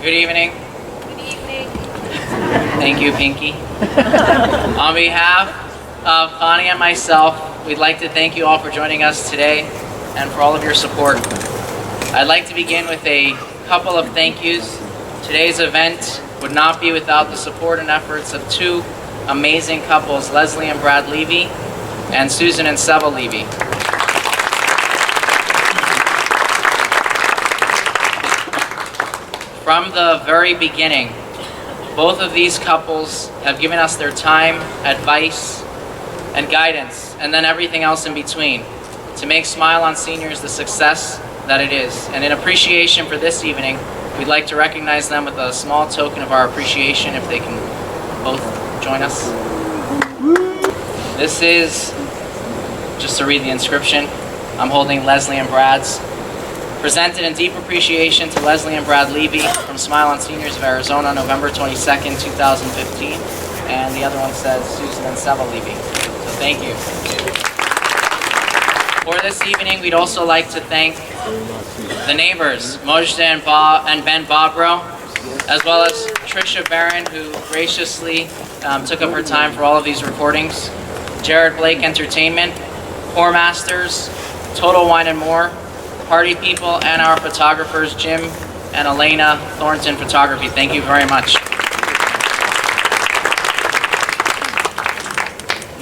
Good evening. Good evening. Thank you, Pinky. On behalf of Connie and myself, we'd like to thank you all for joining us today and for all of your support. I'd like to begin with a couple of thank yous. Today's event would not be without the support and efforts of two amazing couples, Leslie and Brad Levy and Susan and Seva Levy. From the very beginning, both of these couples have given us their time, advice, and guidance, and then everything else in between, to make Smile on Seniors the success that it is. And in appreciation for this evening, we'd like to recognize them with a small token of our appreciation, if they can both join us. This is, just to read the inscription, I'm holding Leslie and Brad's. Presented in deep appreciation to Leslie and Brad Levy from Smile on Seniors of Arizona, November 22nd, 2015. And the other one says Susan and Seva Levy. So thank you. For this evening, we'd also like to thank the neighbors, Mojda and Ben Bobro, as well as Trisha Barron, who graciously took up her time for all of these recordings, Jared Blake Entertainment, Pour Masters, Total Wine and More, Party People, and our photographers, Jim and Elena Thornton Photography. Thank you very much.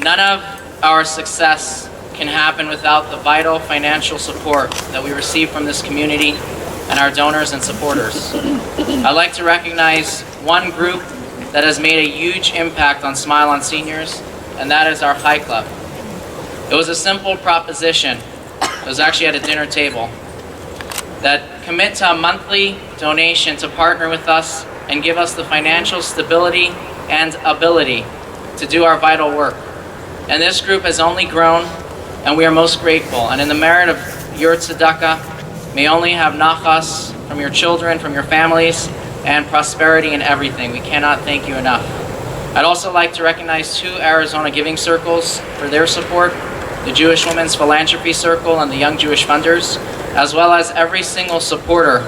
None of our success can happen without the vital financial support that we receive from this community and our donors and supporters. I'd like to recognize one group that has made a huge impact on Smile on Seniors, and that is our Chai Club. It was a simple proposition. It was actually at a dinner table, that commit to a monthly donation to partner with us and give us the financial stability and ability to do our vital work. And this group has only grown, and we are most grateful. And in the merit of your tzedakah, may only have nachas from your children, from your families, and prosperity in everything. We cannot thank you enough. I'd also like to recognize two Arizona Giving Circles for their support, the Jewish Women's Philanthropy Circle and the Young Jewish Funders, as well as every single supporter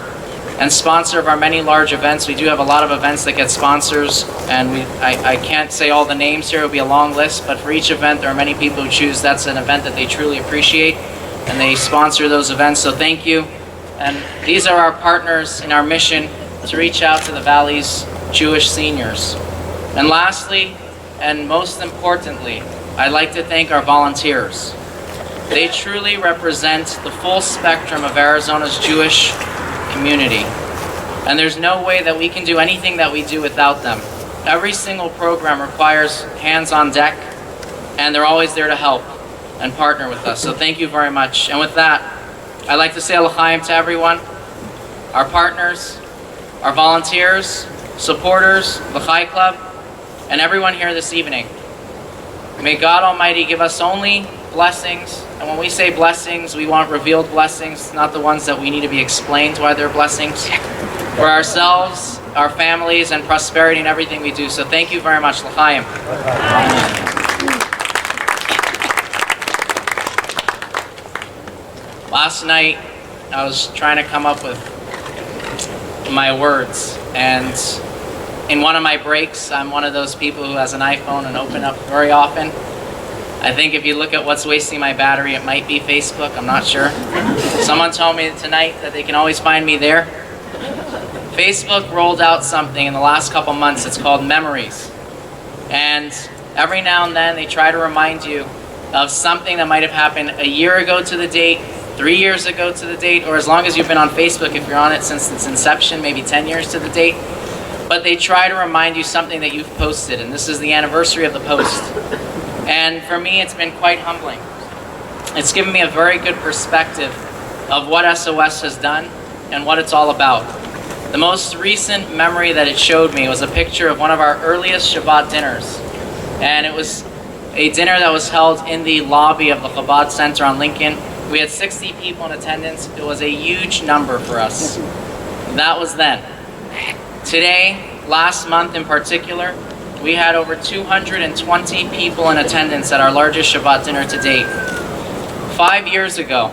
and sponsor of our many large events. We do have a lot of events that get sponsors, and I can't say all the names here, it will be a long list, but for each event there are many people who choose that's an event that they truly appreciate, and they sponsor those events, so thank you. And these are our partners in our mission to reach out to the Valley's Jewish seniors. And lastly, and most importantly, I'd like to thank our volunteers. They truly represent the full spectrum of Arizona's Jewish community. And there's no way that we can do anything that we do without them. Every single program requires hands on deck, and they're always there to help and partner with us. So thank you very much. And with that, I'd like to say l'chaim to everyone, our partners, our volunteers, supporters, the Chai Club, and everyone here this evening. May God Almighty give us only blessings, and when we say blessings, we want revealed blessings, not the ones that we need to be explained why they're blessings, for ourselves, our families, and prosperity in everything we do. So thank you very much. L'chaim. Last night, I was trying to come up with my words, and in one of my breaks, I'm one of those people who has an iPhone and open up very often. I think if you look at what's wasting my battery, it might be Facebook, I'm not sure. Someone told me tonight that they can always find me there. Facebook rolled out something in the last couple months, it's called Memories. And every now and then they try to remind you of something that might have happened a year ago to the date, 3 years ago to the date, or as long as you've been on Facebook, if you're on it since its inception, maybe 10 years to the date. But they try to remind you something that you've posted, and this is the anniversary of the post. And for me, it's been quite humbling. It's given me a very good perspective of what SOS has done and what it's all about. The most recent memory that it showed me was a picture of one of our earliest Shabbat dinners. And it was a dinner that was held in the lobby of the Chabad Center on Lincoln. We had 60 people in attendance. It was a huge number for us. That was then. Today, last month in particular, we had over 220 people in attendance at our largest Shabbat dinner to date. 5 years ago,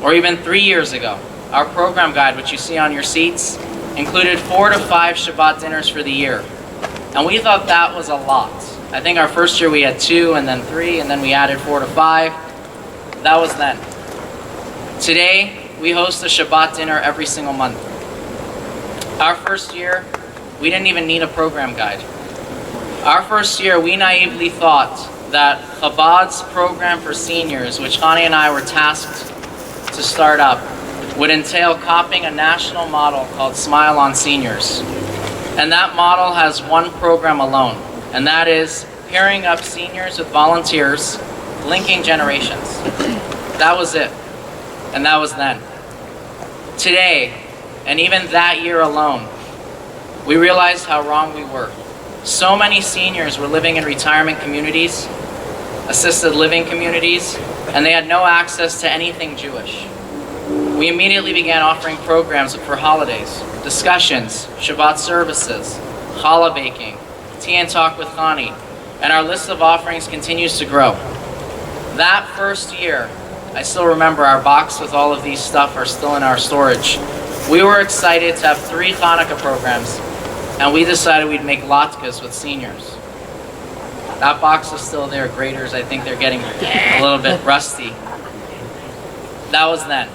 or even 3 years ago, our program guide, which you see on your seats, included 4 to 5 Shabbat dinners for the year. And we thought that was a lot. I think our first year we had 2 and then 3 and then we added 4 to 5. That was then. Today, we host a Shabbat dinner every single month. Our first year, we didn't even need a program guide. Our first year, we naively thought that Chabad's program for seniors, which Hani and I were tasked to start up, would entail copying a national model called Smile on Seniors. And that model has one program alone, and that is pairing up seniors with volunteers, linking generations. That was it, and that was then. Today, and even that year alone, we realized how wrong we were. So many seniors were living in retirement communities, assisted living communities, and they had no access to anything Jewish. We immediately began offering programs for holidays, discussions, Shabbat services, challah baking, tea and talk with Hani, and our list of offerings continues to grow. That first year, I still remember our box with all of these stuff are still in our storage. We were excited to have 3 Hanukkah programs, and we decided we'd make latkes with seniors. That box is still there. Graders, I think they're getting a little bit rusty. That was then.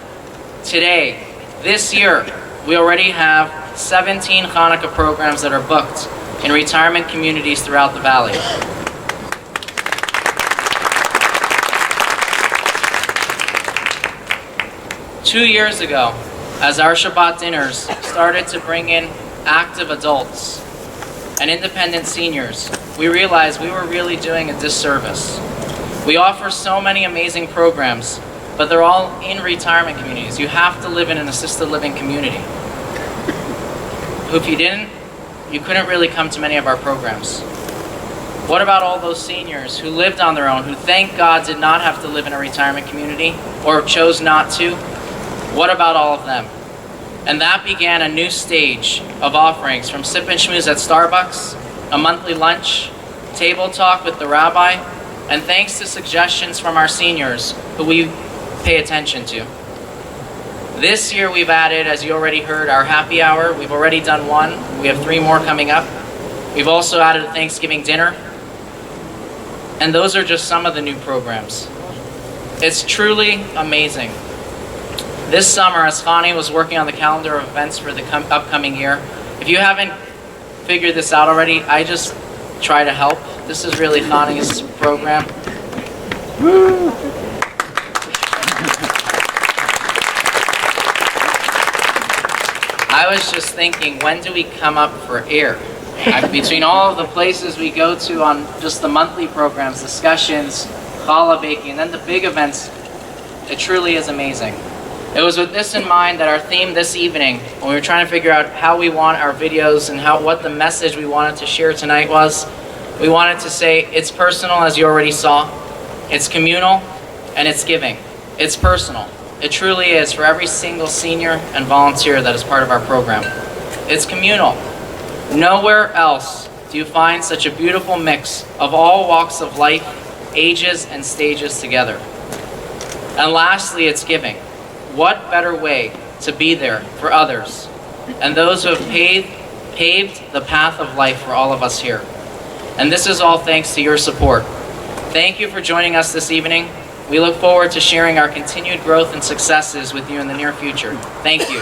Today, this year, we already have 17 Hanukkah programs that are booked in retirement communities throughout the valley. Two years ago, as our Shabbat dinners started to bring in active adults and independent seniors, we realized we were really doing a disservice. We offer so many amazing programs, but they're all in retirement communities. You have to live in an assisted living community. If you didn't, you couldn't really come to many of our programs. What about all those seniors who lived on their own, who thank God did not have to live in a retirement community or chose not to? What about all of them? And that began a new stage of offerings, from sip and schmooze at Starbucks, a monthly lunch, table talk with the rabbi, and thanks to suggestions from our seniors who we pay attention to. This year we've added, as you already heard, our happy hour. We've already done 1. We have 3 more coming up. We've also added a Thanksgiving dinner. And those are just some of the new programs. It's truly amazing. This summer, as Hani was working on the calendar of events for the upcoming year, if you haven't figured this out already, I just try to help. This is really Hani's program. Woo! I was just thinking, when do we come up for air? Between all of the places we go to on just the monthly programs, discussions, challah baking, and then the big events, it truly is amazing. It was with this in mind that our theme this evening, when we were trying to figure out how we want our videos and what the message we wanted to share tonight was, we wanted to say it's personal, as you already saw, it's communal, and it's giving. It's personal. It truly is for every single senior and volunteer that is part of our program. It's communal. Nowhere else do you find such a beautiful mix of all walks of life, ages, and stages together. And lastly, it's giving. What better way to be there for others and those who have paved the path of life for all of us here. And this is all thanks to your support. Thank you for joining us this evening. We look forward to sharing our continued growth and successes with you in the near future. Thank you.